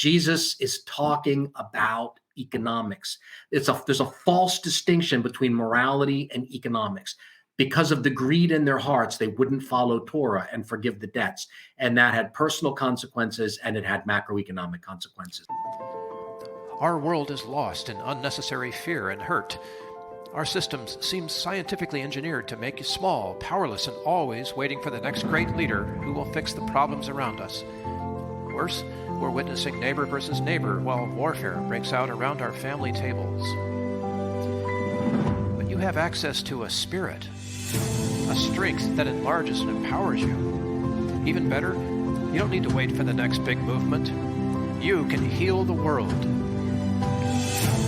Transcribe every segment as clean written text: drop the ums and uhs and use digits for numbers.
Jesus is talking about economics. There's a false distinction between morality and economics. Because of the greed in their hearts, they wouldn't follow Torah and forgive the debts. And that had personal consequences, and it had macroeconomic consequences. Our world is lost in unnecessary fear and hurt. Our systems seem scientifically engineered to make you small, powerless, and always waiting for the next great leader who will fix the problems around us. Worse, we're witnessing neighbor versus neighbor while warfare breaks out around our family tables. But you have access to a spirit, a strength that enlarges and empowers you. Even better, you don't need to wait for the next big movement. You can heal the world.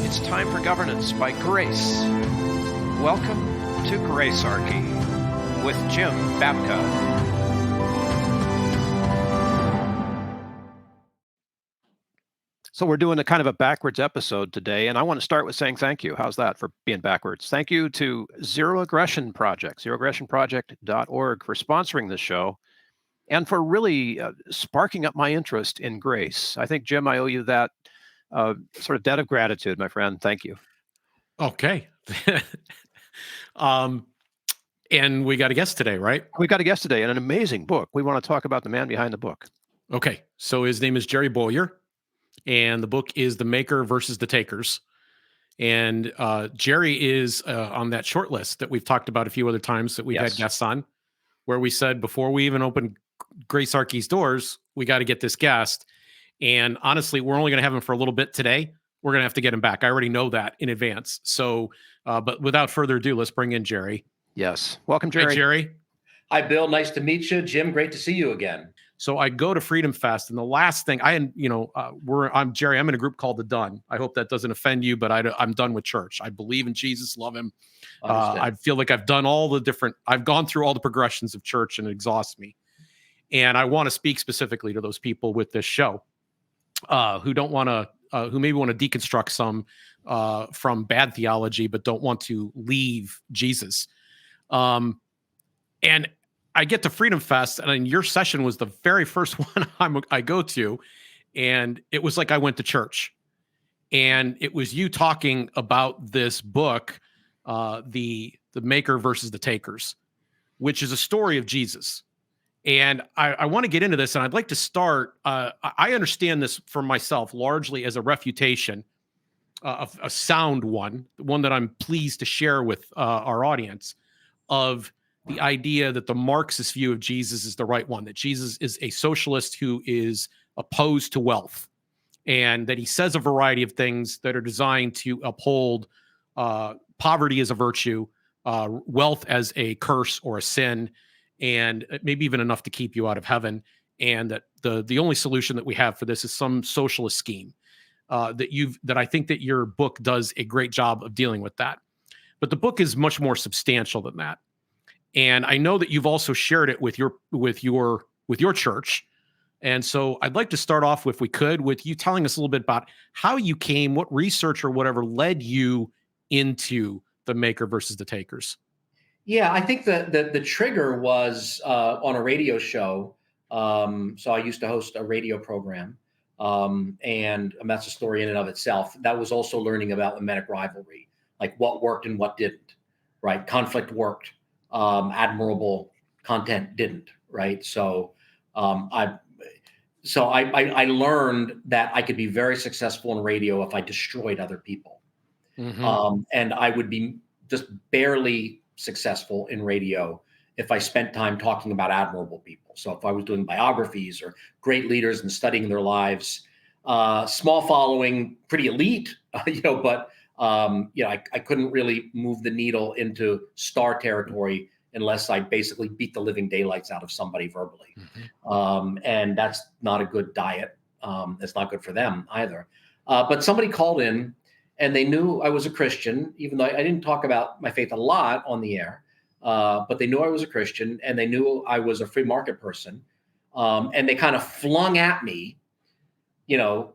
It's time for governance by grace. Welcome to Gracearchy with Jim Babka. So we're doing a kind of a backwards episode today, and I want to start with saying thank you. How's that for being backwards? Thank you to Zero Aggression Project, zeroaggressionproject.org, for sponsoring this show and for really sparking up my interest in grace. I think, Jim, I owe you that sort of debt of gratitude, my friend. Thank you. Okay. And we got a guest today, right? We got a guest today and an amazing book. We want to talk about the man behind the book. Okay. So his name is Jerry Bowyer, and the book is The Maker versus the Takers. And Jerry is on that short list that we've talked about a few other times that we've had guests on, where we said before we even open Gracearchy's doors, we got to get this guest. And honestly, we're only going to have him for a little bit today. We're going to have to get him back. I already know that in advance. So, but without further ado, let's bring in Jerry. Yes. Welcome, Jerry. Hi, Jerry. Hi, Bill. Nice to meet you. Jim, great to see you again. So I go to Freedom Fest, and the last thing I'm Jerry. I'm in a group called The Done. I hope that doesn't offend you, but I'm done with church. I believe in Jesus, love him. I feel like I've done I've gone through all the progressions of church, and it exhausts me. And I want to speak specifically to those people with this show who maybe want to deconstruct some from bad theology, but don't want to leave Jesus. And I get to Freedom Fest, and your session was the very first one I go to, and it was like I went to church. And it was you talking about this book, the Maker versus the Takers, which is a story of Jesus. And I want to get into this, and I'd like to start. I understand this for myself largely as a refutation, a sound one that I'm pleased to share with our audience, of the idea that the Marxist view of Jesus is the right one, that Jesus is a socialist who is opposed to wealth, and that he says a variety of things that are designed to uphold poverty as a virtue, wealth as a curse or a sin, and maybe even enough to keep you out of heaven. And that the only solution that we have for this is some socialist scheme that I think that your book does a great job of dealing with that. But the book is much more substantial than that. And I know that you've also shared it with your church. And so I'd like to start off, if we could, with you telling us a little bit about how you came, what research or whatever led you into the Maker versus the Takers. Yeah, I think the trigger was on a radio show. So I used to host a radio program, and that's a story in and of itself. That was also learning about mimetic rivalry, like what worked and what didn't, right? Conflict worked. Admirable content didn't, right? So I learned that I could be very successful in radio if I destroyed other people. Mm-hmm. And I would be just barely successful in radio if I spent time talking about admirable people. So if I was doing biographies or great leaders and studying their lives, small following, pretty elite, but I couldn't really move the needle into star territory unless I basically beat the living daylights out of somebody verbally. Mm-hmm. And that's not a good diet. It's not good for them either. But somebody called in, and they knew I was a Christian, even though I didn't talk about my faith a lot on the air. But they knew I was a Christian, and they knew I was a free market person. And they kind of flung at me,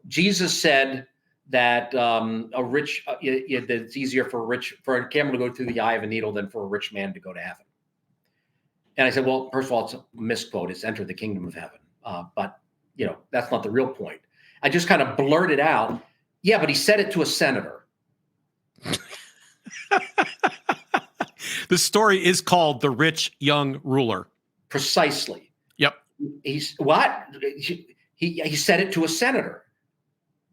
Jesus said that that it's easier for a camel to go through the eye of a needle than for a rich man to go to heaven. And I said, well, first of all, it's a misquote. It's enter the kingdom of heaven. But that's not the real point. I just kind of blurted out, yeah, but he said it to a senator. The story is called The Rich Young Ruler. Precisely. Yep. He's what? He said it to a senator.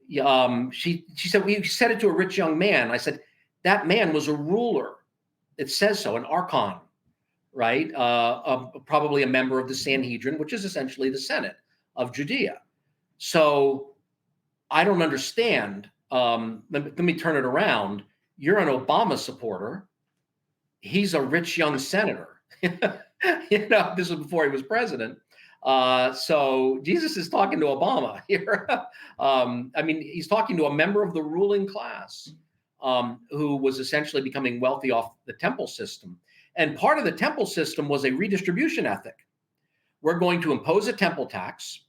She said, well, he said it to a rich young man. I said, that man was a ruler. It says so, an archon, right? Probably a member of the Sanhedrin, which is essentially the Senate of Judea. So I don't understand. Let me turn it around. You're an Obama supporter. He's a rich young senator. This was before he was president. So Jesus is talking to Obama here. He's talking to a member of the ruling class who was essentially becoming wealthy off the temple system. And part of the temple system was a redistribution ethic. We're going to impose a temple tax.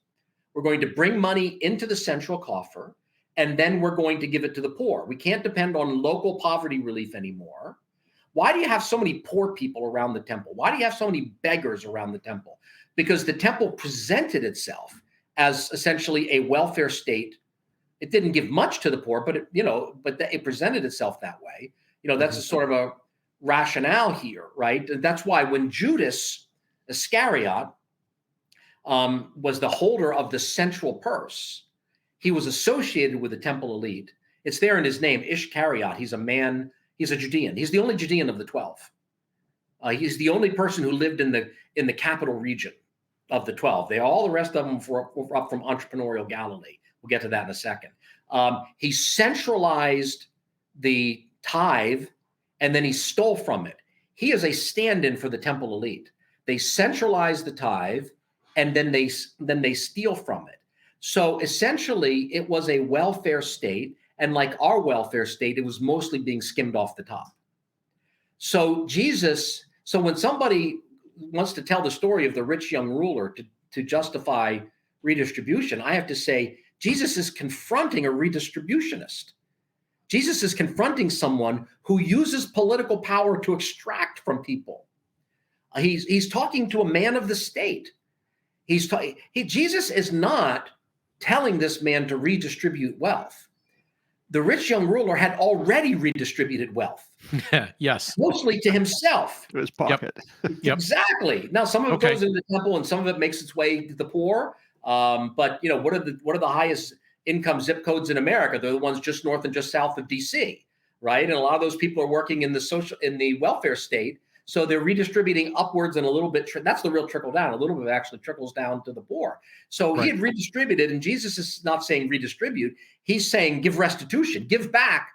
We're going to bring money into the central coffer, and then we're going to give it to the poor. We can't depend on local poverty relief anymore. Why do you have so many poor people around the temple? Why do you have so many beggars around the temple? Because the temple presented itself as essentially a welfare state. It didn't give much to the poor, but it presented itself that way. That's a sort of a rationale here, right? That's why when Judas Iscariot was the holder of the central purse, he was associated with the temple elite. It's there in his name, Ishcariot. He's a man. He's a Judean. He's the only Judean of the 12. He's the only person who lived in the capital region of the 12. All the rest of them were up from entrepreneurial Galilee. We'll get to that in a second. He centralized the tithe, and then he stole from it. He is a stand-in for the temple elite. They centralize the tithe, and then they steal from it. So essentially, it was a welfare state. And like our welfare state, it was mostly being skimmed off the top. So when somebody wants to tell the story of the rich young ruler to justify redistribution, I have to say, Jesus is confronting a redistributionist. Jesus is confronting someone who uses political power to extract from people. He's talking to a man of the state. Jesus is not telling this man to redistribute wealth. The rich young ruler had already redistributed wealth. Yes. Mostly to himself. To his pocket. Yep. Exactly. Now, some of it goes into the temple and some of it makes its way to the poor. But what are the highest income zip codes in America? They're the ones just north and just south of DC, right? And a lot of those people are working in the welfare state. So they're redistributing upwards and a little bit. That's the real trickle down. A little bit actually trickles down to the poor. So He had redistributed, and Jesus is not saying redistribute. He's saying give restitution, give back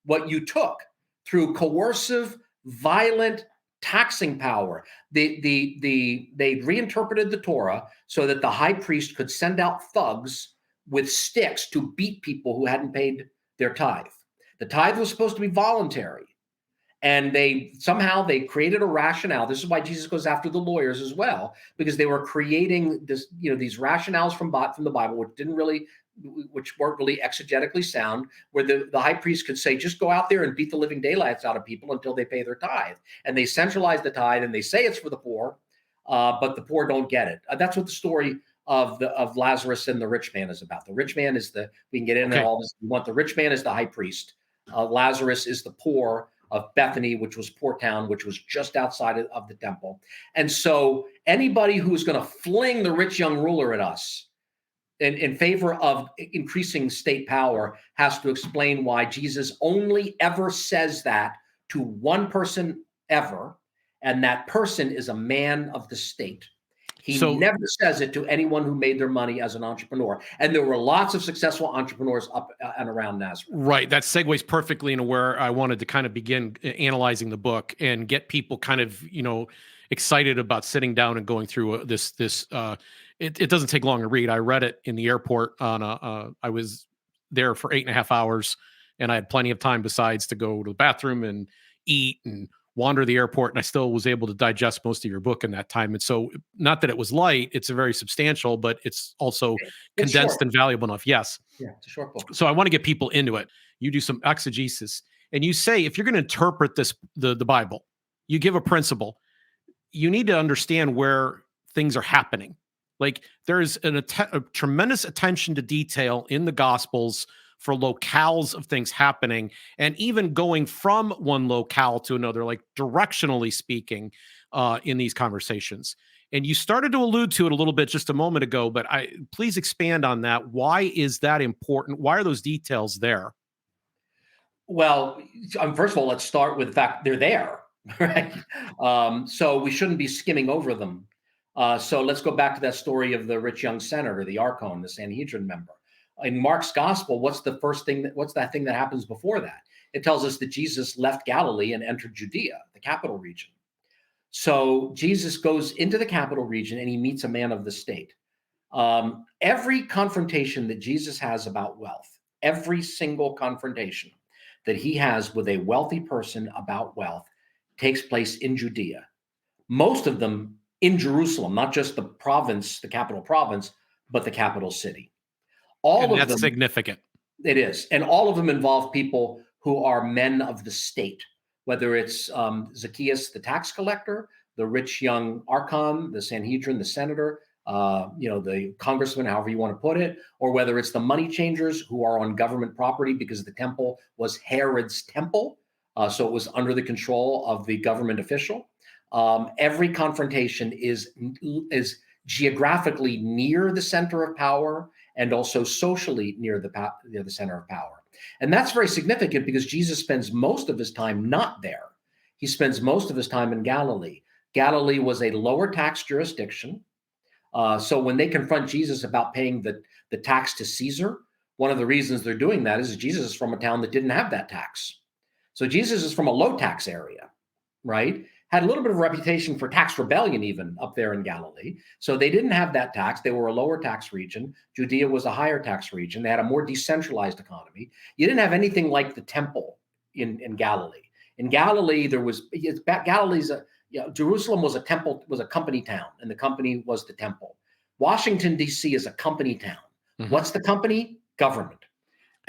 what you took through coercive, violent taxing power. They reinterpreted the Torah so that the high priest could send out thugs with sticks to beat people who hadn't paid their tithe. The tithe was supposed to be voluntary. And they created a rationale. This is why Jesus goes after the lawyers as well, because they were creating this, these rationales from the Bible, which weren't really exegetically sound, where the high priest could say, just go out there and beat the living daylights out of people until they pay their tithe. And they centralize the tithe and they say it's for the poor, but the poor don't get it. That's what the story of Lazarus and the rich man is about. The rich man is we can get into all this. The rich man is the high priest. Lazarus is the poor of Bethany, which was poor town, which was just outside of the temple. And so anybody who's going to fling the rich young ruler at us in favor of increasing state power has to explain why Jesus only ever says that to one person ever, and that person is a man of the state. He never says it to anyone who made their money as an entrepreneur. And there were lots of successful entrepreneurs up and around Nazareth. Right. That segues perfectly into where I wanted to kind of begin analyzing the book and get people kind of, excited about sitting down and going through this. It doesn't take long to read. I read it in the airport I was there for 8.5 hours, and I had plenty of time besides to go to the bathroom and eat and wander the airport, and I still was able to digest most of your book in that time. And so, not that it was light, it's a very substantial, but it's also condensed and valuable enough. Yes. Yeah, it's a short book. So I want to get people into it. You do some exegesis, and you say, if you're going to interpret the Bible, you give a principle, you need to understand where things are happening. Like there's a tremendous attention to detail in the Gospels for locales of things happening, and even going from one locale to another, like directionally speaking, in these conversations. And you started to allude to it a little bit just a moment ago, but please expand on that. Why is that important? Why are those details there? Well, first of all, let's start with the fact they're there, right? So we shouldn't be skimming over them. So let's go back to that story of the rich young senator, the archon, the Sanhedrin member. In Mark's gospel, what's that thing that happens before that? It tells us that Jesus left Galilee and entered Judea, the capital region. So Jesus goes into the capital region and he meets a man of the state. Every confrontation that Jesus has about wealth, every single confrontation that he has with a wealthy person about wealth takes place in Judea. Most of them in Jerusalem, not just the province, the capital province, but the capital city. All of them, significant. It is. And all of them involve people who are men of the state, whether it's Zacchaeus, the tax collector, the rich young archon, the Sanhedrin, the senator, the congressman, however you want to put it, or whether it's the money changers who are on government property because the temple was Herod's temple. So it was under the control of the government official. Every confrontation is geographically near the center of power and also socially near the center of power. And that's very significant because Jesus spends most of his time not there. He spends most of his time in Galilee. Galilee was a lower tax jurisdiction. So when they confront Jesus about paying the tax to Caesar, one of the reasons they're doing that is Jesus is from a town that didn't have that tax. So Jesus is from a low tax area, right? Had a little bit of a reputation for tax rebellion even up there in Galilee. So they didn't have that tax. They were a lower tax region. Judea was a higher tax region. They had a more decentralized economy. You didn't have anything like the temple in Galilee. In Galilee, Jerusalem was a temple, was a company town, and the company was the temple. Washington, D.C. is a company town. Mm-hmm. What's the company? Government.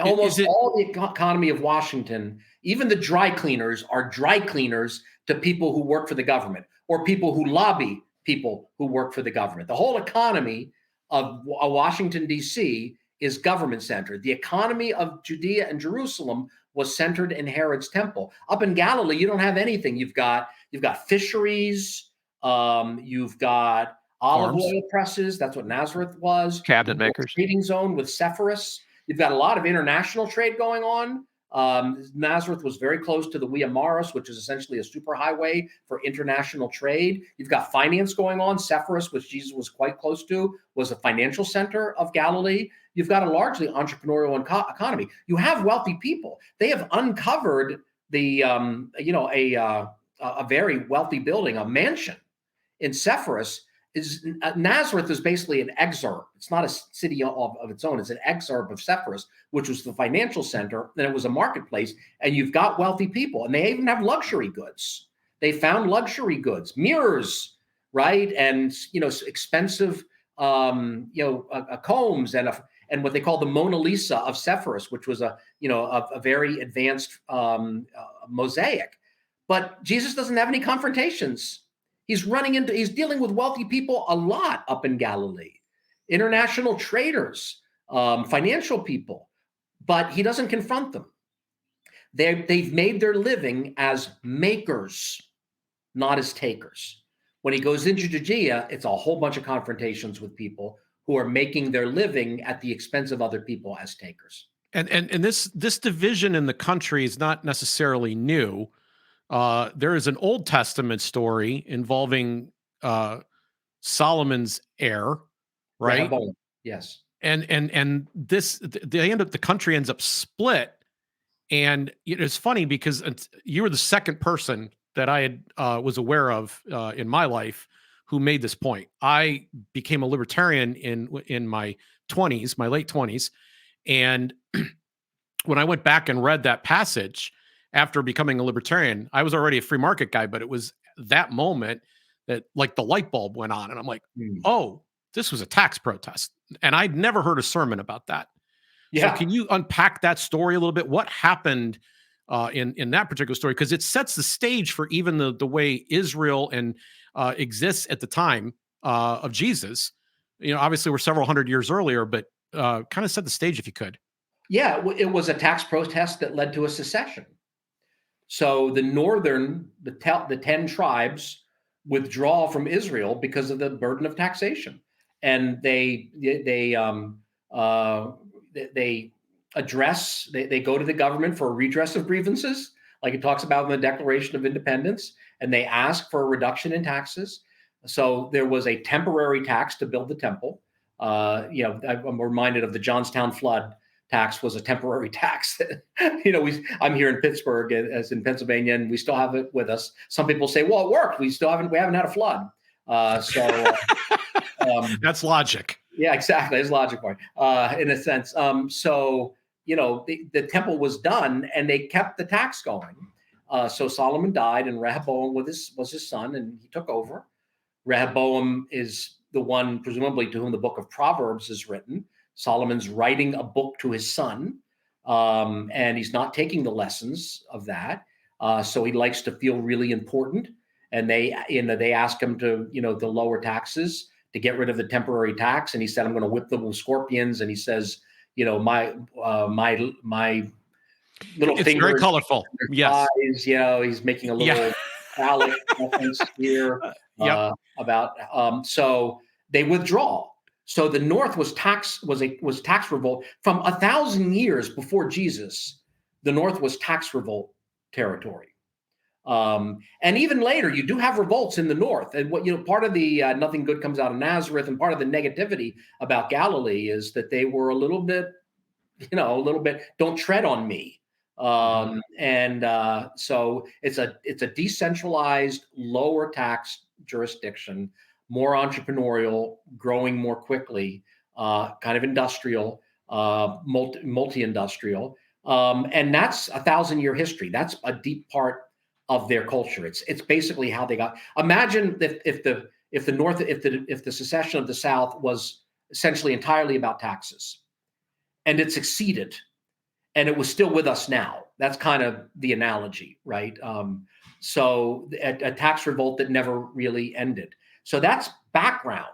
Almost all the economy of Washington, even the dry cleaners, are dry cleaners to people who work for the government or people who lobby people who work for the government. The whole economy of Washington, D.C. is government-centered. The economy of Judea and Jerusalem was centered in Herod's temple. Up in Galilee, you don't have anything. You've got fisheries, you've got olive oil presses. That's what Nazareth was. Cabinet makers. Trading zone with Sepphoris. You've got a lot of international trade going on. Nazareth was very close to the Via Maris, which is essentially a superhighway for international trade. You've got finance going on. Sepphoris, which Jesus was quite close to, was a financial center of Galilee. You've got a largely entrepreneurial economy. You have wealthy people. They have uncovered a very wealthy building, a mansion in Sepphoris. Nazareth is basically an exurb. It's not a city of its own. It's an exurb of Sepphoris, which was the financial center, and it was a marketplace. And you've got wealthy people, and they even have luxury goods. They found luxury goods, mirrors, right, and expensive, combs, and what they call the Mona Lisa of Sepphoris, which was a very advanced mosaic. But Jesus doesn't have any confrontations. He's dealing with wealthy people a lot up in Galilee, international traders, financial people, but he doesn't confront them. They've made their living as makers, not as takers. When he goes into Judea, it's a whole bunch of confrontations with people who are making their living at the expense of other people as takers. And this division in the country is not necessarily new. There is an Old Testament story involving Solomon's heir, right? Yes. And the country ends up split. And it's funny because you were the second person that I had was aware of in my life who made this point. I became a libertarian in my 20s, my late 20s, and when I went back and read that passage after becoming a libertarian, I was already a free market guy, but it was that moment that like the light bulb went on, and I'm like, oh, this was a tax protest, and I'd never heard a sermon about that. Yeah. So can you unpack that story a little bit? What happened in that particular story? Because it sets the stage for even the way Israel exists at the time of Jesus. Obviously we're several hundred years earlier, but kind of set the stage if you could. Yeah, it was a tax protest that led to a secession. So the 10 tribes withdraw from Israel because of the burden of taxation, and they go to the government for a redress of grievances, like it talks about in the Declaration of Independence, and they ask for a reduction in taxes. So there was a temporary tax to build the temple. I'm reminded of the Johnstown flood. Tax was a temporary tax. I'm here in Pittsburgh, as in Pennsylvania, and we still have it with us. Some people say, "Well, it worked. We haven't had a flood." That's logic. Yeah, exactly. It's logic point, in a sense. The temple was done, and they kept the tax going. So Solomon died, and Rehoboam was his son, and he took over. Rehoboam is the one, presumably, to whom the book of Proverbs is written. Solomon's writing a book to his son, and he's not taking the lessons of that. So he likes to feel really important. And they ask him to lower taxes, to get rid of the temporary tax. And he said, "I'm going to whip them with scorpions." And he says, my little it's finger. Very colorful. Yes. Eyes, he's making a little phallic reference here about. So they withdraw. So the North was tax revolt from 1,000 years before Jesus. The North was tax revolt territory, and even later you do have revolts in the North. And part of the nothing good comes out of Nazareth, and part of the negativity about Galilee is that they were a little bit don't tread on me. So it's a decentralized, lower tax jurisdiction, more entrepreneurial, growing more quickly, kind of industrial, multi-industrial. And that's 1,000-year history. That's a deep part of their culture. It's basically how they got. Imagine if the secession of the South was essentially entirely about taxes, and it succeeded, and it was still with us now. That's kind of the analogy, right? So a tax revolt that never really ended. So that's background,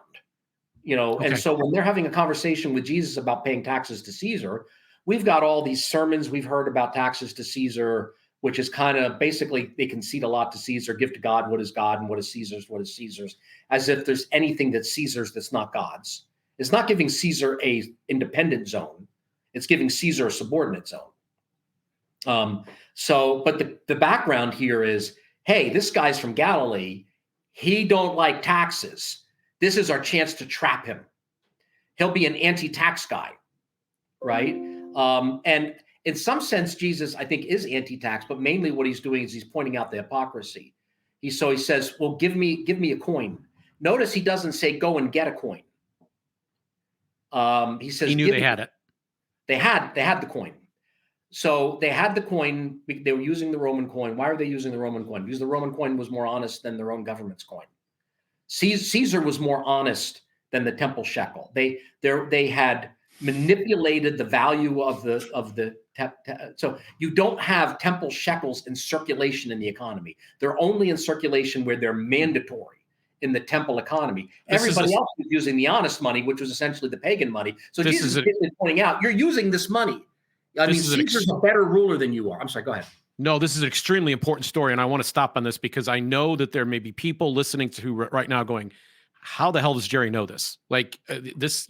Okay. And so when they're having a conversation with Jesus about paying taxes to Caesar, we've got all these sermons we've heard about taxes to Caesar, which is kind of basically they concede a lot to Caesar, give to God what is God and what is Caesar's, as if there's anything that's Caesar's that's not God's. It's not giving Caesar a independent zone. It's giving Caesar a subordinate zone. But the background here is, hey, this guy's from Galilee. He don't like taxes. This is our chance to trap him. He'll be an anti-tax guy, right? And in some sense, Jesus, I think, is anti-tax, but mainly what he's doing is he's pointing out the hypocrisy. He says, "Well, give me a coin." Notice he doesn't say, "Go and get a coin." He says, he knew they had it. They had the coin. So they had the coin. They were using the Roman coin. Why are they using the Roman coin? Because the Roman coin was more honest than their own government's coin. Caesar was more honest than the temple shekel. They had manipulated the value of the so you don't have temple shekels in circulation in the economy. They're only in circulation where they're mandatory in the temple economy. Everybody else was using the honest money, which was essentially the pagan money. So Jesus is pointing out, you're using this money. Caesar's a better ruler than you are. I'm sorry, go ahead. No, this is an extremely important story, and I want to stop on this because I know that there may be people listening to right now going, how the hell does Jerry know this? Like this,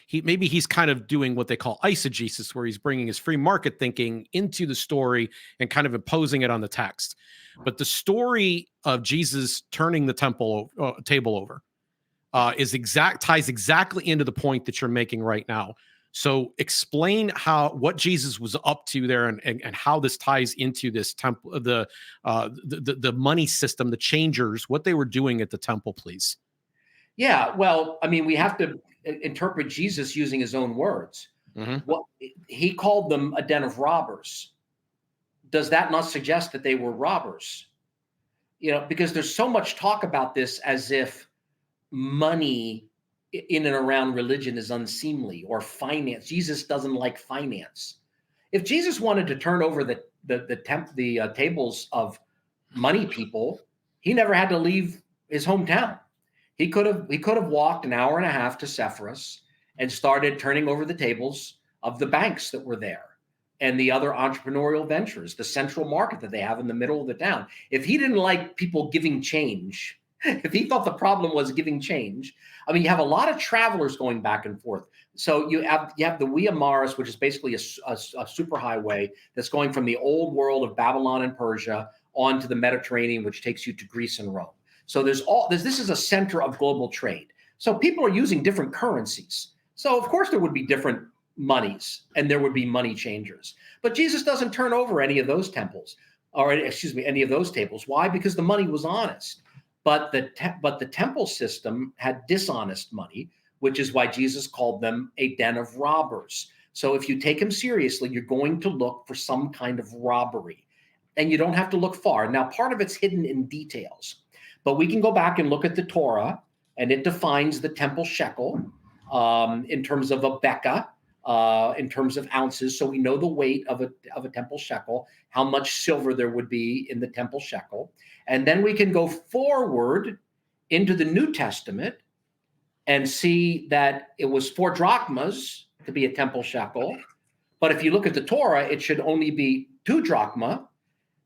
he's kind of doing what they call eisegesis, where he's bringing his free market thinking into the story and kind of imposing it on the text. But the story of Jesus turning the table over ties exactly into the point that you're making right now. So explain what Jesus was up to there and how this ties into this temple, the money system, the changers, what they were doing at the temple, please. Yeah, well, I mean, we have to interpret Jesus using his own words. Mm-hmm. What he called them a den of robbers. Does that not suggest that they were robbers? Because there's so much talk about this as if money in and around religion is unseemly, or finance. Jesus doesn't like finance. If Jesus wanted to turn over the tables of money people, he never had to leave his hometown. He could have walked an hour and a half to Sepphoris and started turning over the tables of the banks that were there and the other entrepreneurial ventures, the central market that they have in the middle of the town. If he didn't like people giving change, if he thought the problem was giving change, I mean, you have a lot of travelers going back and forth. So you have the Via Maris, which is basically a superhighway that's going from the old world of Babylon and Persia onto the Mediterranean, which takes you to Greece and Rome. So this is a center of global trade. So people are using different currencies. So of course there would be different monies and there would be money changers. But Jesus doesn't turn over any of those temples, or any of those tables. Why? Because the money was honest. But the temple system had dishonest money, which is why Jesus called them a den of robbers. So if you take him seriously, you're going to look for some kind of robbery. And you don't have to look far. Now, part of it's hidden in details. But we can go back and look at the Torah, and it defines the temple shekel in terms of a beka, in terms of ounces. So we know the weight of a temple shekel, how much silver there would be in the temple shekel. And then we can go forward into the New Testament and see that it was 4 drachmas to be a temple shekel. But if you look at the Torah, it should only be 2 drachma.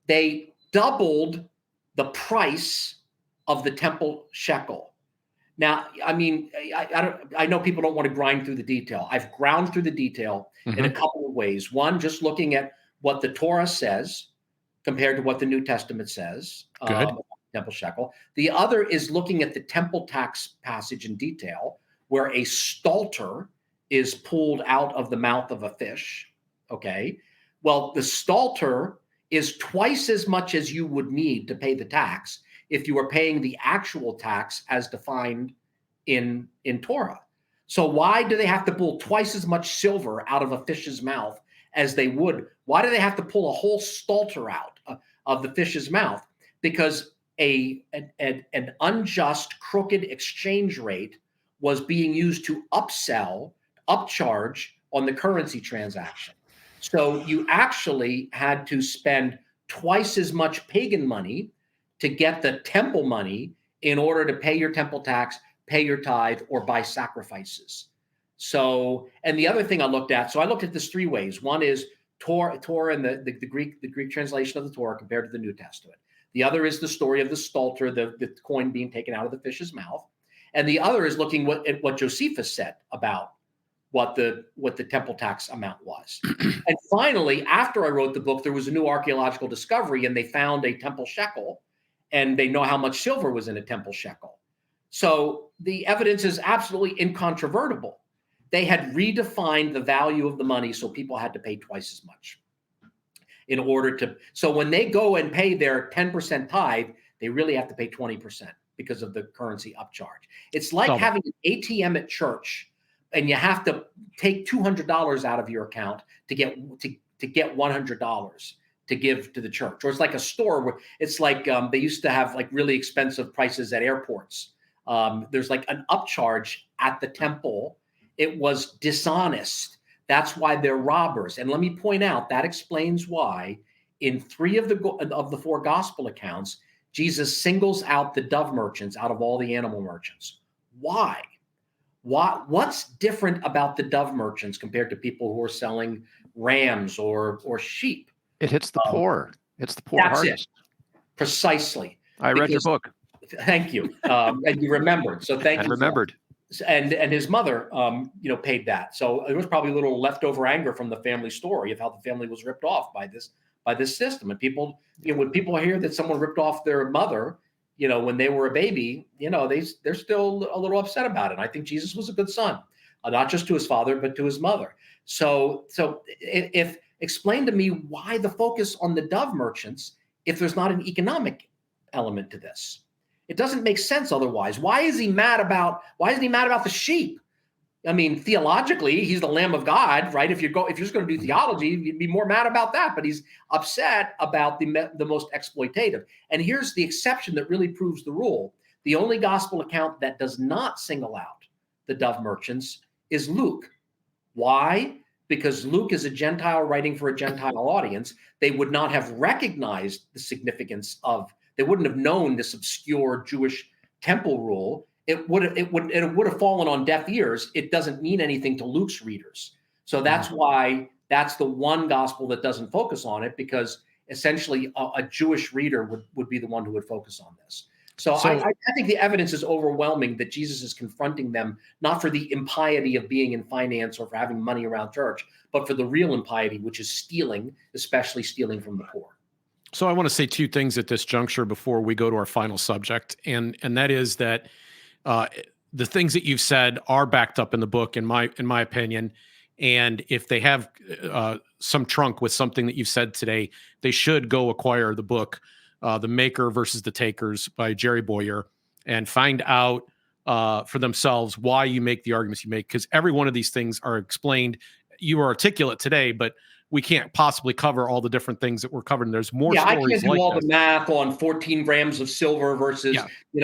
They doubled the price of the temple shekel. Now, I mean, I know people don't want to grind through the detail. I've ground through the detail in a couple of ways. One, just looking at what the Torah says compared to what the New Testament says, temple shekel. The other is looking at the temple tax passage in detail, where a stalter is pulled out of the mouth of a fish. Okay. Well, the stalter is twice as much as you would need to pay the tax if you were paying the actual tax as defined in Torah. So why do they have to pull twice as much silver out of a fish's mouth as they would? Why do they have to pull a whole stalter out of the fish's mouth? Because an unjust, crooked exchange rate was being used to upcharge on the currency transaction. So you actually had to spend twice as much pagan money to get the temple money in order to pay your temple tax, pay your tithe, or buy sacrifices. So, and the other thing I looked at, so I looked at this 3 ways. One is Torah and the Greek translation of the Torah compared to the New Testament. The other is the story of the stalter, the coin being taken out of the fish's mouth. And the other is looking at what Josephus said about what the temple tax amount was. And finally, after I wrote the book, there was a new archaeological discovery, and they found a temple shekel, and they know how much silver was in a temple shekel. So the evidence is absolutely incontrovertible. They had redefined the value of the money, so people had to pay twice as much in order to. So when they go and pay their 10% tithe, they really have to pay 20% because of the currency upcharge. It's like having an ATM at church, and you have to take $200 out of your account to get $100 to give to the church. Or it's like a store where it's like they used to have like really expensive prices at airports. There's like an upcharge at the temple. It was dishonest. That's why they're robbers. And let me point out, that explains why in 3 of the 4 gospel accounts, Jesus singles out the dove merchants out of all the animal merchants. Why? What's different about the dove merchants compared to people who are selling rams or sheep? It hits the poor. It's the poor hardest. Precisely. I read your book. Thank you. And you remembered. So thank you. I remembered. And his mother, paid that. So there was probably a little leftover anger from the family story of how the family was ripped off by this system. And people, when people hear that someone ripped off their mother, when they were a baby, they're still a little upset about it. And I think Jesus was a good son, not just to his father, but to his mother. So if explain to me why the focus on the dove merchants if there's not an economic element to this. It doesn't make sense otherwise. Why is he mad about the sheep? I mean, theologically, he's the Lamb of God, right? If you're just going to do theology, you'd be more mad about that. But he's upset about the most exploitative. And here's the exception that really proves the rule. The only gospel account that does not single out the dove merchants is Luke. Why? Because Luke is a Gentile writing for a Gentile audience. They would not have recognized the significance of, they wouldn't have known this obscure Jewish temple rule it would have fallen on deaf ears. It doesn't mean anything to Luke's readers. So that's why that's the one gospel that doesn't focus on it, because essentially a Jewish reader would be the one who would focus on this. So I think the evidence is overwhelming that Jesus is confronting them, not for the impiety of being in finance or for having money around church, but for the real impiety, which is stealing, especially stealing from the poor. So I want to say two things at this juncture before we go to our final subject. And that is that the things that you've said are backed up in the book, in my opinion. And if they have some trunk with something that you've said today, they should go acquire the book, The Maker versus the Takers by Jerry Bowyer, and find out for themselves why you make the arguments you make, because every one of these things are explained. You are articulate today, but we can't possibly cover all the different things that we're covering. There's more stories like this. I can't do all the math on 14 grams of silver versus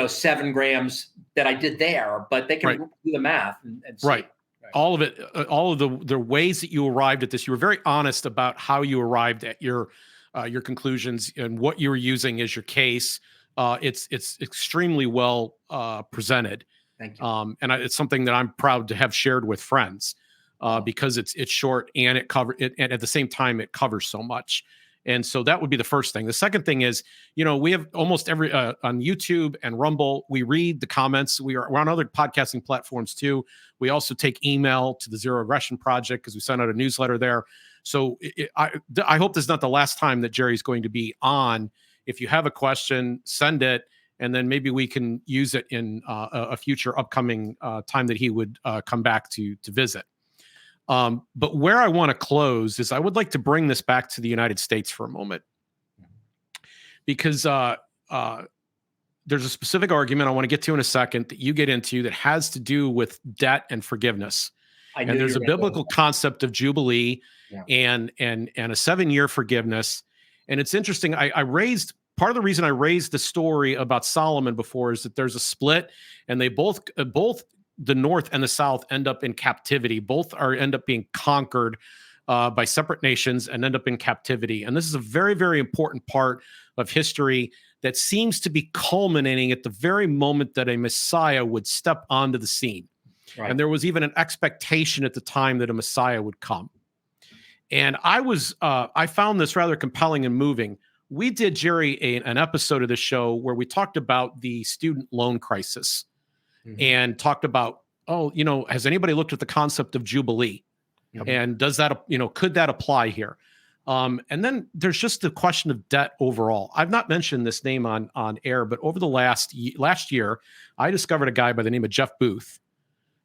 7 grams that I did there, but they can do the math and see. Right. All of it, all of the ways that you arrived at this, you were very honest about how you arrived at your conclusions and what you were using as your case. It's extremely well presented. Thank you. And it's something that I'm proud to have shared with friends. Because it's short and and at the same time it covers so much. And so that would be the first thing. The second thing is, we have almost every on YouTube and Rumble, we read the comments. We're on other podcasting platforms too. We also take email to the Zero Aggression Project because we send out a newsletter there. So I hope this is not the last time that Jerry's going to be on. If you have a question, send it, and then maybe we can use it in a future upcoming time that he would come back to visit. But where I want to close is I would like to bring this back to the United States for a moment, because there's a specific argument I want to get to in a second that you get into that has to do with debt and forgiveness. And there's a biblical concept of Jubilee and a 7-year forgiveness. And it's interesting. I raised part of the reason I raised the story about Solomon before is that there's a split, and they both the North and the South end up in captivity. Both end up being conquered by separate nations and end up in captivity. And this is a very, very important part of history that seems to be culminating at the very moment that a Messiah would step onto the scene. Right. And there was even an expectation at the time that a Messiah would come. And I found this rather compelling and moving. We did, Jerry, an episode of the show where we talked about the student loan crisis. Mm-hmm. And talked about, has anybody looked at the concept of Jubilee? Yep. And does that, could that apply here? And then there's just the question of debt overall. I've not mentioned this name on air, but over the last year, I discovered a guy by the name of Jeff Booth,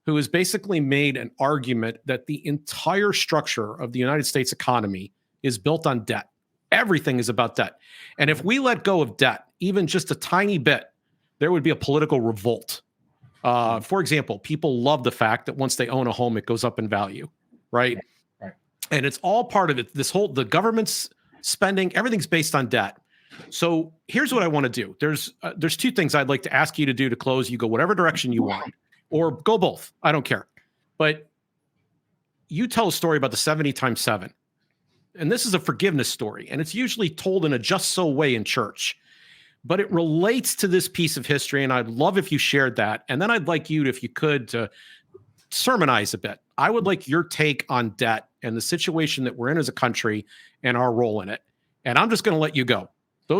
who has basically made an argument that the entire structure of the United States economy is built on debt. Everything is about debt. And if we let go of debt, even just a tiny bit, there would be a political revolt. For example, people love the fact that once they own a home, it goes up in value, right? Right. And it's all part of it. The government's spending, everything's based on debt. So here's what I want to do. There's two things I'd like to ask you to do to close. You go whatever direction you want, or go both. I don't care. But you tell a story about the 70 times 7. And this is a forgiveness story. And it's usually told in a just so way in church. But it relates to this piece of history, and I'd love if you shared that. And then I'd like you, if you could, to sermonize a bit. I would like your take on debt and the situation that we're in as a country and our role in it. And I'm just going to let you go. Go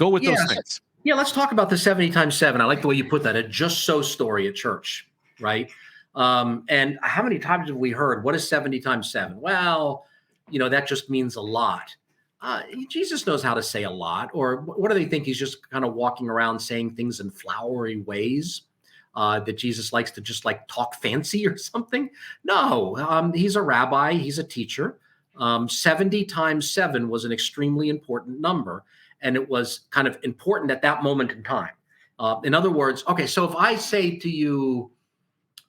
with those things. Yeah, let's talk about the 70 times 7. I like the way you put that, a just so story at church, right? And how many times have we heard, what is 70 times 7? Well, that just means a lot. Jesus knows how to say a lot. Or what do they think? He's just kind of walking around saying things in flowery ways that Jesus likes to just like talk fancy or something? No, he's a rabbi. He's a teacher. 70 times 7 was an extremely important number. And it was kind of important at that moment in time. In other words, okay, so if I say to you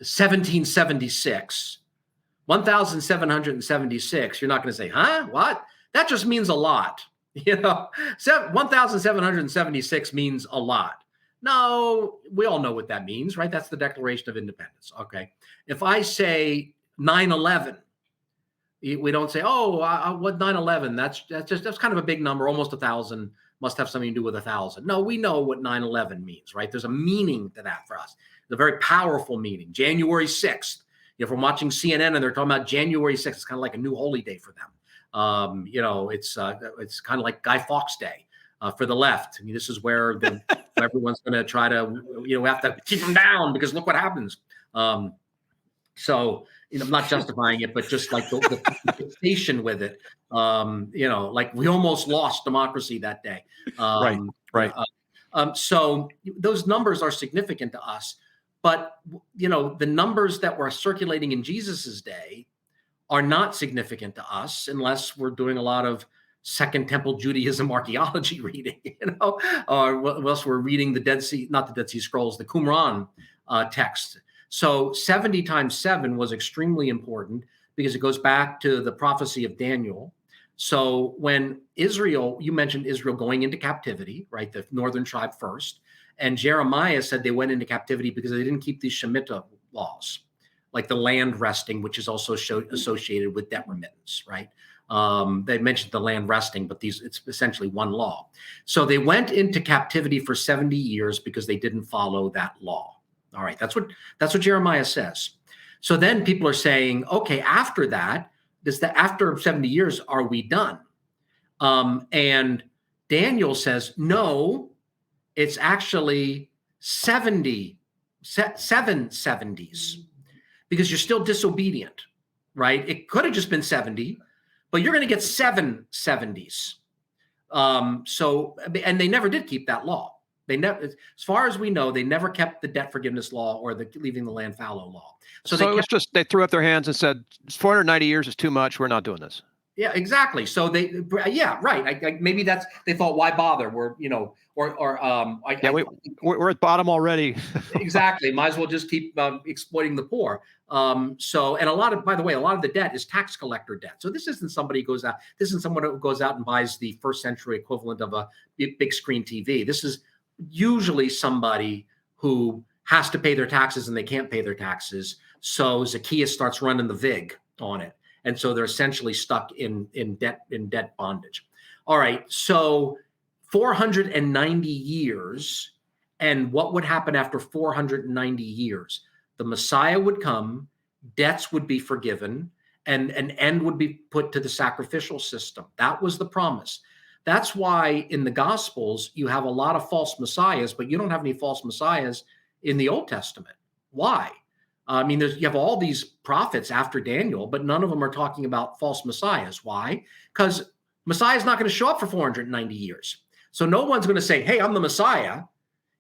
1776, 1776, you're not going to say, huh? What? That just means a lot. 1776 means a lot. No, we all know what that means, right? That's the Declaration of Independence. Okay. If I say 9/11, we don't say, what 9/11? That's kind of a big number, almost 1,000 must have something to do with 1,000. No, we know what 9/11 means, right? There's a meaning to that for us. It's a very powerful meaning. January 6th. If we're watching CNN and they're talking about January 6th, it's kind of like a new holy day for them. It's kind of like Guy Fawkes Day for the left. I mean, this is where everyone's going to try to, we have to keep them down because look what happens. So, I'm not justifying it, but just like the fixation with it, like we almost lost democracy that day. Right. So those numbers are significant to us, but the numbers that were circulating in Jesus's day are not significant to us unless we're doing a lot of Second Temple Judaism archaeology reading, or unless we're reading the Dead Sea, not the Dead Sea Scrolls, the Qumran text. So 70 times 7 was extremely important because it goes back to the prophecy of Daniel. So when Israel, you mentioned Israel going into captivity, right? The northern tribe first. And Jeremiah said they went into captivity because they didn't keep these Shemitah laws, like the land resting, which is also associated with debt remittance, right? They mentioned the land resting, but it's essentially one law. So they went into captivity for 70 years because they didn't follow that law. All right, that's what Jeremiah says. So then people are saying, okay, after that, after 70 years, are we done? And Daniel says, no, it's actually 7 70s, because you're still disobedient, right? It could have just been 70, but you're going to get 7 70s. And they never did keep that law. They never, as far as we know, they never kept the debt forgiveness law or the leaving the land fallow law. So they threw up their hands and said, 490 years is too much. We're not doing this. Yeah, exactly. So right. Maybe they thought, why bother? We're, we're at bottom already. Exactly. Might as well just keep exploiting the poor. And by the way, a lot of the debt is tax collector debt. So this isn't somebody who goes out. This isn't someone who goes out and buys the first century equivalent of a big screen TV. This is usually somebody who has to pay their taxes and they can't pay their taxes. So Zacchaeus starts running the VIG on it. And so they're essentially stuck in debt bondage. All right. So 490 years. And what would happen after 490 years? The Messiah would come, debts would be forgiven, and an end would be put to the sacrificial system. That was the promise. That's why in the Gospels, you have a lot of false messiahs, but you don't have any false messiahs in the Old Testament. Why? You have all these prophets after Daniel, but none of them are talking about false messiahs. Why? Because Messiah is not going to show up for 490 years. So no one's going to say, hey, I'm the Messiah,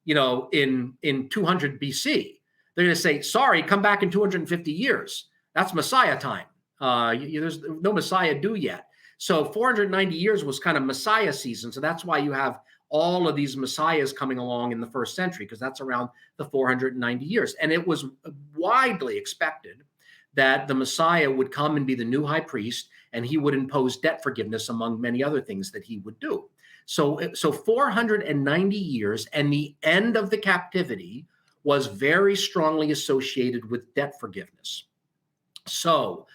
in 200 BC. They're going to say, sorry, come back in 250 years. That's Messiah time. There's no Messiah due yet. So 490 years was kind of Messiah season. So that's why you have all of these messiahs coming along in the first century, because that's around the 490 years. And it was widely expected that the Messiah would come and be the new high priest, and he would impose debt forgiveness among many other things that he would do. So 490 years, and the end of the captivity was very strongly associated with debt forgiveness. So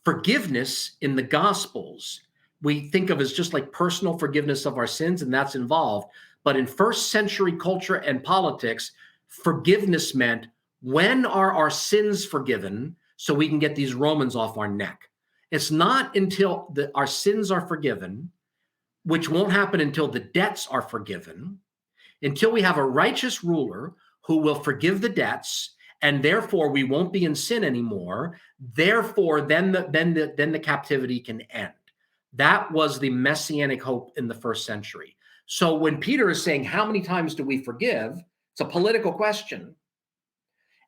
forgiveness in the Gospels, we think of as just like personal forgiveness of our sins, and that's involved. But in first century culture and politics, forgiveness meant, when are our sins forgiven so we can get these Romans off our neck? It's not until our sins are forgiven, which won't happen until the debts are forgiven, until we have a righteous ruler who will forgive the debts, and therefore we won't be in sin anymore. Therefore, then the captivity can end. That was the messianic hope in the first century. So when Peter is saying, how many times do we forgive? It's a political question.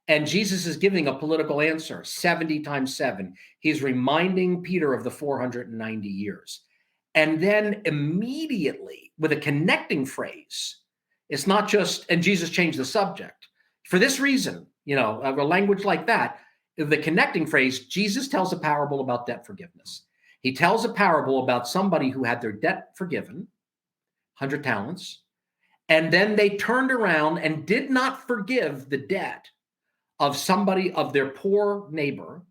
And Jesus is giving a political answer, 70 times 7. He's reminding Peter of the 490 years. And then immediately, with a connecting phrase, it's not just, and Jesus changed the subject. For this reason, a language like that, the connecting phrase, Jesus tells a parable about debt forgiveness. He tells a parable about somebody who had their debt forgiven, 100 talents, and then they turned around and did not forgive the debt of somebody, of their poor neighbor.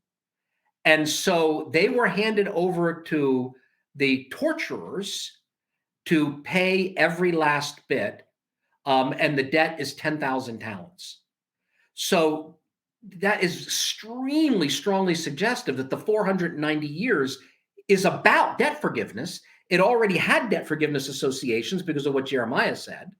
And so they were handed over to the torturers, to pay every last bit, and the debt is 10,000 talents. So that is extremely strongly suggestive that the 490 years is about debt forgiveness. It already had debt forgiveness associations because of what Jeremiah said.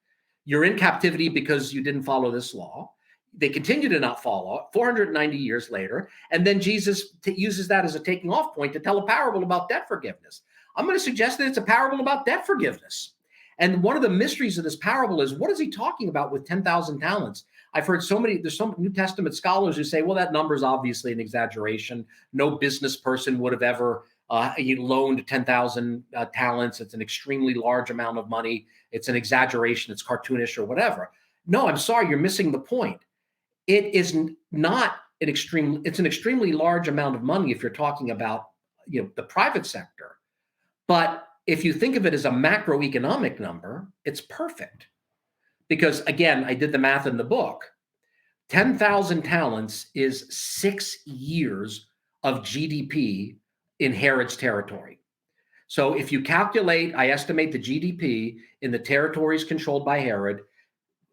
You're in captivity because you didn't follow this law. They continue to not follow it 490 years later. And then Jesus uses that as a taking off point to tell a parable about debt forgiveness. I'm going to suggest that it's a parable about debt forgiveness. And one of the mysteries of this parable is, what is he talking about with 10,000 talents? I've heard there's some New Testament scholars who say, well, that number is obviously an exaggeration. No business person would have ever loaned 10,000 talents. It's an extremely large amount of money. It's an exaggeration. It's cartoonish or whatever. No, I'm sorry, you're missing the point. It is not it's an extremely large amount of money if you're talking about, the private sector. But if you think of it as a macroeconomic number, it's perfect. Because again, I did the math in the book. 10,000 talents is 6 years of GDP in Herod's territory. So if you calculate, I estimate the GDP in the territories controlled by Herod,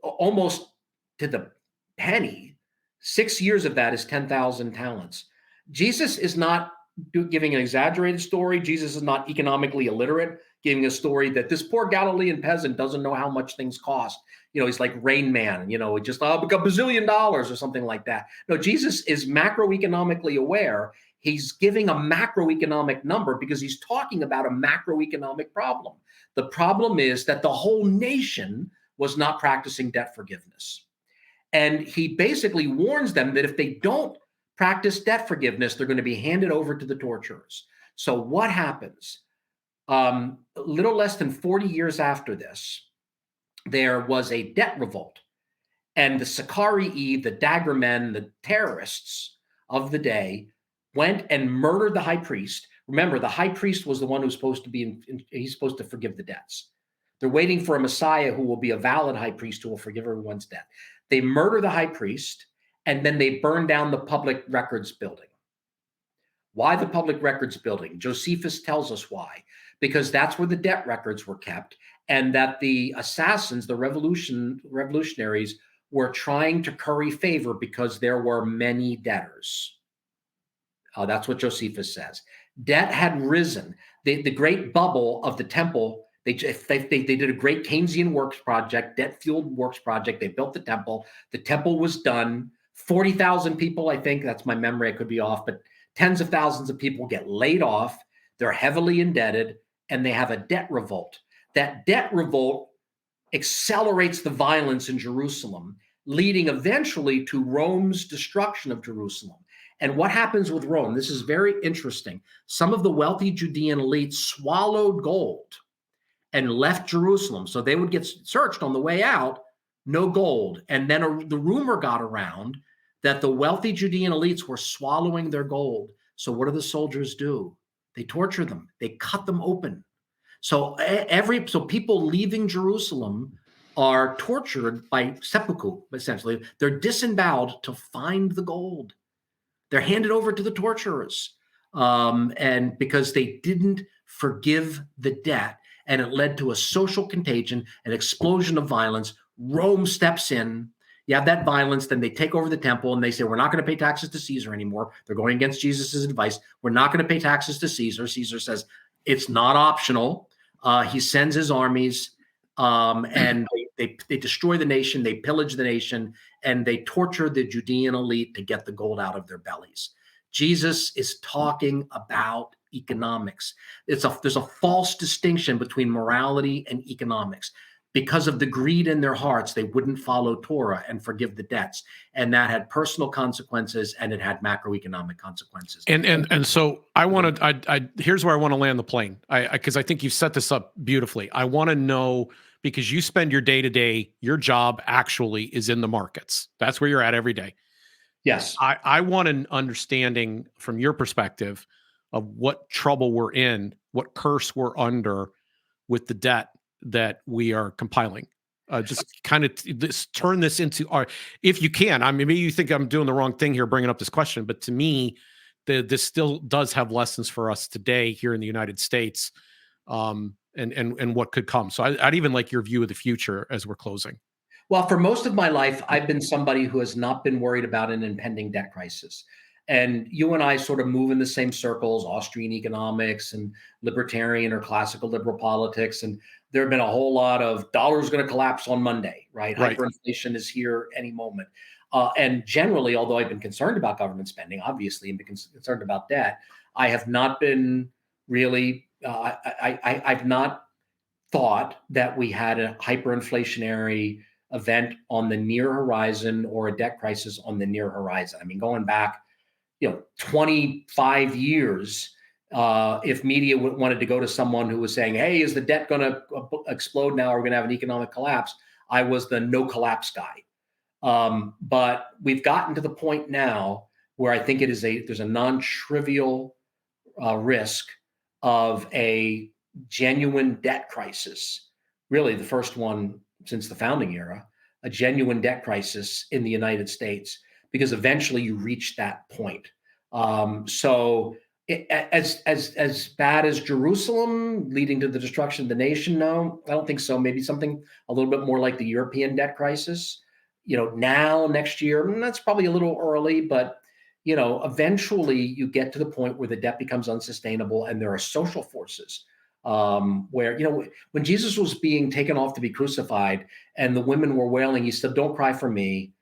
almost to the penny, 6 years of that is 10,000 talents. Jesus is not giving an exaggerated story. Jesus is not economically illiterate, giving a story that this poor Galilean peasant doesn't know how much things cost. He's like Rain Man, just like $1 bazillion or something like that. No, Jesus is macroeconomically aware. He's giving a macroeconomic number because he's talking about a macroeconomic problem. The problem is that the whole nation was not practicing debt forgiveness. And he basically warns them that if they don't practice debt forgiveness, they're going to be handed over to the torturers. So what happens? A little less than 40 years after this, there was a debt revolt. And the Sicarii, the dagger men, the terrorists of the day went and murdered the high priest. Remember, the high priest was the one who's supposed to be, he's supposed to forgive the debts. They're waiting for a Messiah who will be a valid high priest who will forgive everyone's debt. They murder the high priest, and then they burn down the public records building. Why the public records building? Josephus tells us why. Because that's where the debt records were kept, and that the assassins, the revolutionaries, were trying to curry favor because there were many debtors. That's what Josephus says. Debt had risen. The great bubble of the temple, they did a great Keynesian works project, debt-fueled works project. They built the temple. The temple was done. 40,000 people, I think, that's my memory, I could be off, but tens of thousands of people get laid off. They're heavily indebted, and they have a debt revolt. That debt revolt accelerates the violence in Jerusalem, leading eventually to Rome's destruction of Jerusalem. And what happens with Rome? This is very interesting. Some of the wealthy Judean elites swallowed gold and left Jerusalem. So they would get searched on the way out, no gold. And then the rumor got around that the wealthy Judean elites were swallowing their gold. So what do the soldiers do? They torture them. They cut them open. So people leaving Jerusalem are tortured by seppuku, essentially. They're disemboweled to find the gold. They're handed over to the torturers. And because they didn't forgive the debt, and it led to a social contagion, an explosion of violence. Rome steps in. You have that violence, then they take over the temple and they say, we're not going to pay taxes to Caesar anymore. They're going against Jesus's advice. We're not going to pay taxes to Caesar. Caesar says it's not optional. He sends his armies and they destroy the nation. They pillage the nation and they torture the Judean elite to get the gold out of their bellies. Jesus is talking about economics. There's a false distinction between morality and economics. Because of the greed in their hearts, they wouldn't follow Torah and forgive the debts. And that had personal consequences and it had macroeconomic consequences. And so here's where I want to land the plane. Because I think you've set this up beautifully. I want to know, because you spend your day-to-day, your job actually is in the markets. That's where you're at every day. Yes. I want an understanding from your perspective of what trouble we're in, what curse we're under with the debt that we are compiling. Just kind of turn this into if you can. I mean, maybe you think I'm doing the wrong thing here bringing up this question, but to me, this still does have lessons for us today here in the United States and what could come. So I'd even like your view of the future as we're closing. Well, for most of my life, I've been somebody who has not been worried about an impending debt crisis. And you and I sort of move in the same circles, Austrian economics and libertarian or classical liberal politics. And there have been a whole lot of dollar's going to collapse on Monday, right? Right. Hyperinflation is here any moment. And generally, although I've been concerned about government spending, obviously, and been concerned about debt, I have not been really, I've not thought that we had a hyperinflationary event on the near horizon or a debt crisis on the near horizon. I mean, going back, 25 years, if media wanted to go to someone who was saying, hey, is the debt going to explode now? Or we're going to have an economic collapse? I was the no collapse guy. But we've gotten to the point now where I think there's a non-trivial risk of a genuine debt crisis, really the first one since the founding era, a genuine debt crisis in the United States, because eventually you reach that point. So as bad as Jerusalem leading to the destruction of the nation, no, I don't think so. Maybe something a little bit more like the European debt crisis, now, next year, that's probably a little early, but eventually you get to the point where the debt becomes unsustainable and there are social forces where, when Jesus was being taken off to be crucified and the women were wailing, he said, don't cry for me.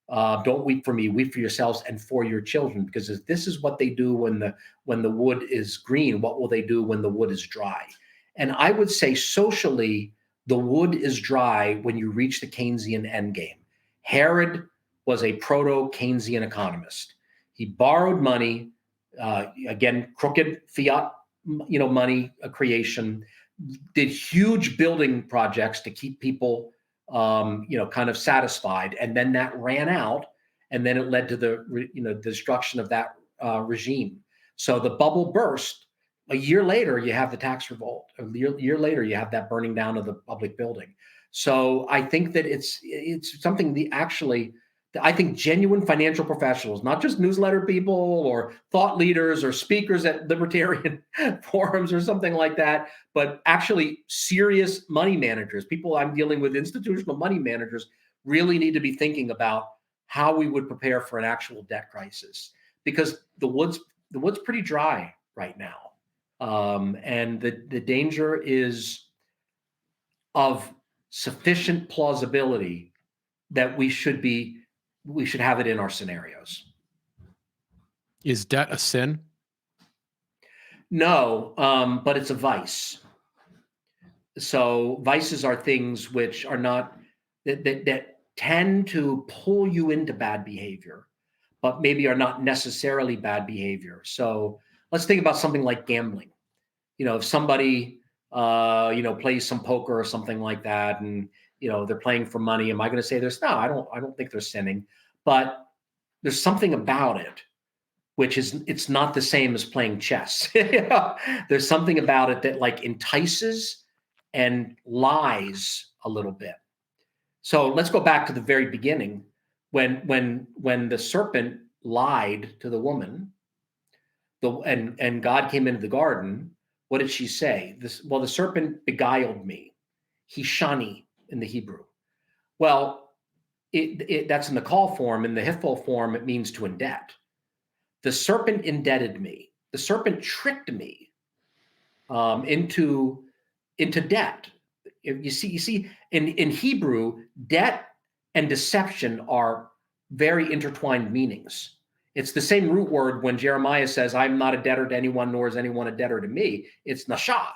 Don't weep for me, weep for yourselves and for your children, because if this is what they do when the wood is green, what will they do when the wood is dry? And I would say socially, the wood is dry when you reach the Keynesian endgame. Herod was a proto-Keynesian economist. He borrowed money, again, crooked fiat, money creation, did huge building projects to keep people kind of satisfied. And then that ran out, and then it led to the destruction of that regime. So the bubble burst. A year later, you have the tax revolt. A year later, you have that burning down of the public building. So I think that it's something I think genuine financial professionals, not just newsletter people or thought leaders or speakers at libertarian forums or something like that, but actually serious money managers, people I'm dealing with, institutional money managers, really need to be thinking about how we would prepare for an actual debt crisis, because the wood's pretty dry right now. And the danger is of sufficient plausibility that we should have it in our scenarios. Is debt a sin? No, but it's a vice. So vices are things which are not, that tend to pull you into bad behavior, but maybe are not necessarily bad behavior. So let's think about something like gambling. If somebody, plays some poker or something like that, and they're playing for money, am I going to say no, I don't think they're sinning, but there's something about it which is, it's not the same as playing chess. There's something about it that like entices and lies a little bit. So let's go back to the very beginning when the serpent lied to the woman, and God came into the garden. What did she say? The serpent beguiled me. Hishani in the Hebrew. Well, that's in the call form. In the Hiphil form, it means to indebt. The serpent indebted me. The serpent tricked me into debt. You see, in Hebrew, debt and deception are very intertwined meanings. It's the same root word when Jeremiah says, I'm not a debtor to anyone, nor is anyone a debtor to me. It's nasha.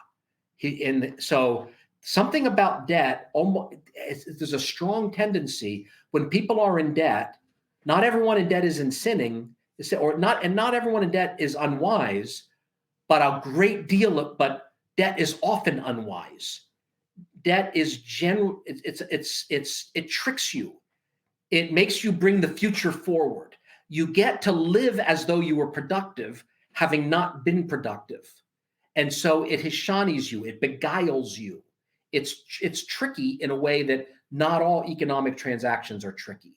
So something about debt, there's a strong tendency when people are in debt. Not everyone in debt is in sinning, not everyone in debt is unwise, but but debt is often unwise. Debt is it tricks you. It makes you bring the future forward. You get to live as though you were productive, having not been productive. And so it hishanis you, it beguiles you. It's tricky in a way that not all economic transactions are tricky.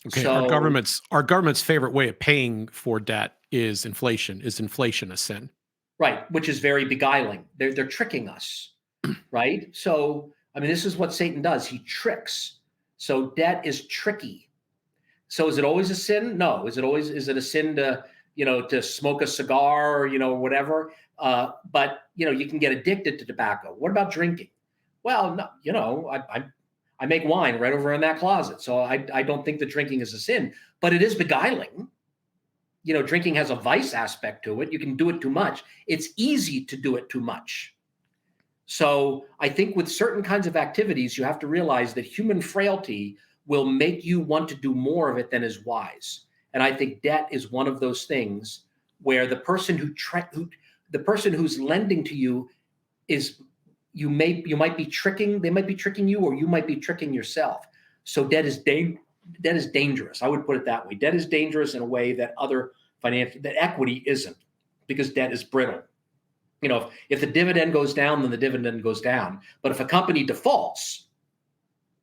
Okay, so, our government's favorite way of paying for debt is inflation. Is inflation a sin? Right, which is very beguiling. They're tricking us, right? So, I mean, this is what Satan does. He tricks. So debt is tricky. So is it always a sin? No. Is it a sin to, to smoke a cigar or, whatever? But, you can get addicted to tobacco. What about drinking? Well, no, I make wine right over in that closet. So I don't think that drinking is a sin, but it is beguiling. Drinking has a vice aspect to it. You can do it too much. It's easy to do it too much. So I think with certain kinds of activities, you have to realize that human frailty will make you want to do more of it than is wise. And I think debt is one of those things where the person the person who's lending to you is they might be tricking you, or you might be tricking yourself. So debt is dangerous. I would put it that way. Debt is dangerous in a way that that equity isn't, because debt is brittle. If the dividend goes down, then the dividend goes down. But if a company defaults,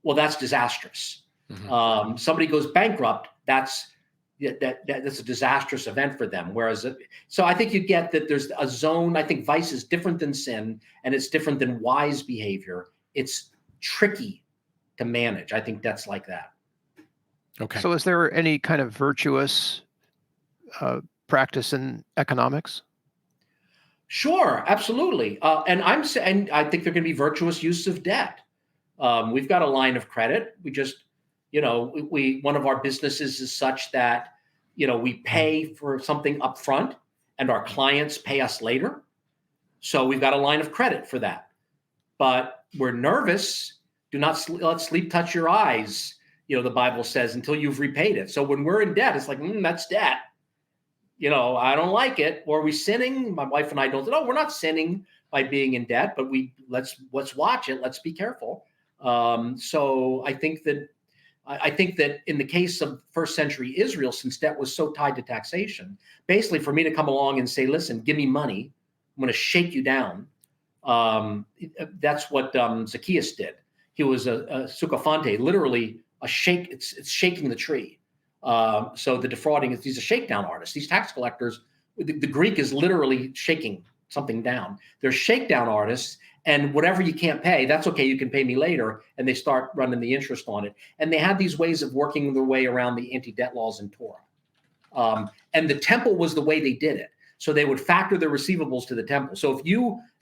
well, that's disastrous. Mm-hmm. Somebody goes bankrupt, that's a disastrous event for them. So I think you get that there's a zone. I think vice is different than sin, and it's different than wise behavior. It's tricky to manage. I think that's like that. Okay. So is there any kind of virtuous practice in economics? Sure, absolutely. And I think there can be virtuous use of debt. We've got a line of credit. We just, one of our businesses is such that, we pay for something up front and our clients pay us later. So we've got a line of credit for that. But we're nervous. Do not let sleep touch your eyes, the Bible says, until you've repaid it. So when we're in debt, it's like, that's debt. I don't like it. Or are we sinning? My wife and I don't. No, we're not sinning by being in debt, but let's watch it. Let's be careful. So I think that in the case of first century Israel, since debt was so tied to taxation, basically for me to come along and say, listen, give me money, I'm going to shake you down. That's what Zacchaeus did. He was a sycophante, literally a shake. It's shaking the tree. So the defrauding he's a shakedown artist. These tax collectors, the Greek is literally shaking something down. They're shakedown artists, and whatever you can't pay, that's okay. You can pay me later. And they start running the interest on it. And they had these ways of working their way around the anti-debt laws in Torah. And the temple was the way they did it. So they would factor their receivables to the temple. So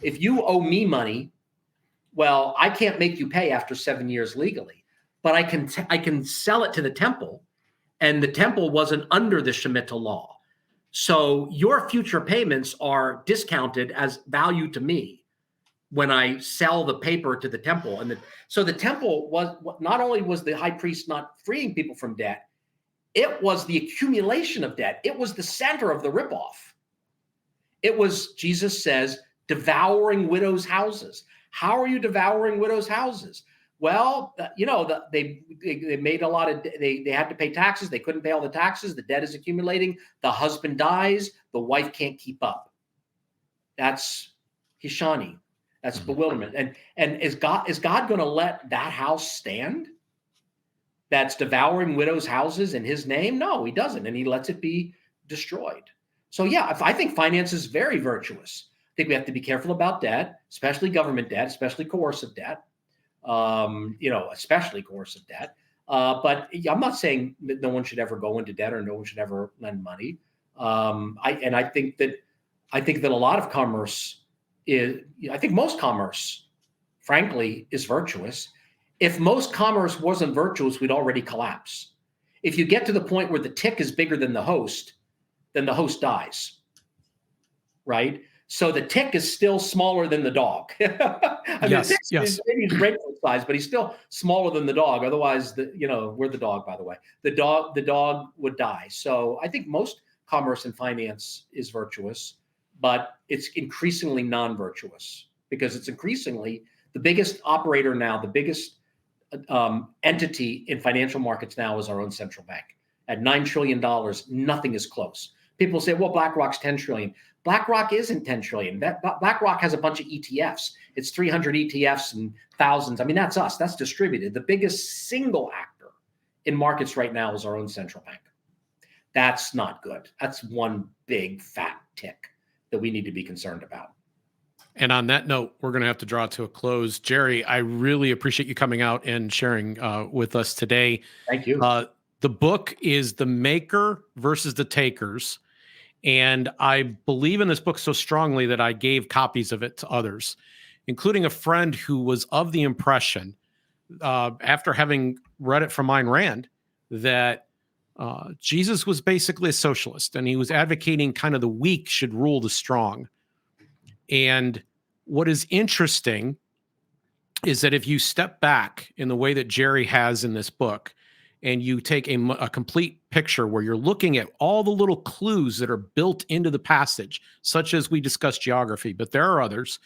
if you owe me money, well, I can't make you pay after 7 years legally, but I can sell it to the temple. And the temple wasn't under the Shemitah law. So your future payments are discounted as value to me when I sell the paper to the temple. So the temple was, not only was the high priest not freeing people from debt, it was the accumulation of debt. It was the center of the ripoff. It was, Jesus says, devouring widows' houses. How are you devouring widows' houses? Well, they made a lot of, they had to pay taxes. They couldn't pay all the taxes. The debt is accumulating. The husband dies. The wife can't keep up. That's Hishani. That's bewilderment. And is God going to let that house stand? That's devouring widows' houses in his name? No, he doesn't. And he lets it be destroyed. So yeah, I think finance is very virtuous. I think we have to be careful about debt, especially government debt, especially coercive debt. Especially coercive debt. But I'm not saying that no one should ever go into debt or no one should ever lend money. I think that a lot of commerce I think most commerce, frankly, is virtuous. If most commerce wasn't virtuous, we'd already collapse. If you get to the point where the tick is bigger than the host, then the host dies, right? So the tick is still smaller than the dog. Yes. Maybe he's grapefruit size, but he's still smaller than the dog. Otherwise, we're the dog, by the way. The dog would die. So I think most commerce and finance is virtuous, but it's increasingly non-virtuous because it's increasingly the biggest operator now, the biggest entity in financial markets now is our own central bank. At $9 trillion, nothing is close. People say, well, BlackRock's 10 trillion. BlackRock isn't 10 trillion. BlackRock has a bunch of ETFs. It's 300 ETFs and thousands. I mean, that's us. That's distributed. The biggest single actor in markets right now is our own central bank. That's not good. That's one big fat tick. that we need to be concerned about. And on that note, we're going to have to draw to a close. Jerry, I really appreciate you coming out and sharing with us today. Thank you. The book is The Maker versus the Takers. And I believe in this book so strongly that I gave copies of it to others, including a friend who was of the impression, after having read it from Ayn Rand, that Jesus was basically a socialist, and he was advocating kind of the weak should rule the strong. And what is interesting is that if you step back in the way that Jerry has in this book, and you take a complete picture where you're looking at all the little clues that are built into the passage, such as we discussed geography, but there are others.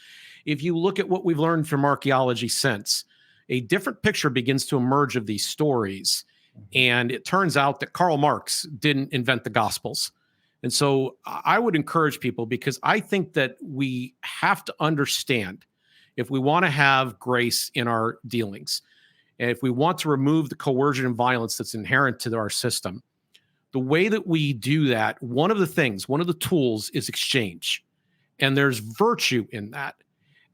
If you look at what we've learned from archaeology since, a different picture begins to emerge of these stories. And it turns out that Karl Marx didn't invent the Gospels. And so I would encourage people, because I think that we have to understand, if we want to have grace in our dealings, and if we want to remove the coercion and violence that's inherent to our system, the way that we do that, one of the tools is exchange. And there's virtue in that.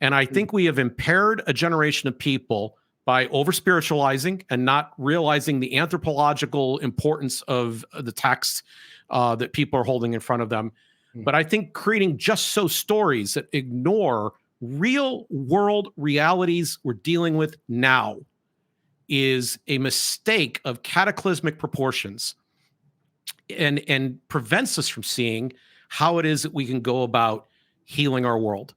And I think we have impaired a generation of people by over-spiritualizing and not realizing the anthropological importance of the text that people are holding in front of them. But I think creating just so stories that ignore real world realities we're dealing with now is a mistake of cataclysmic proportions, and prevents us from seeing how it is that we can go about healing our world.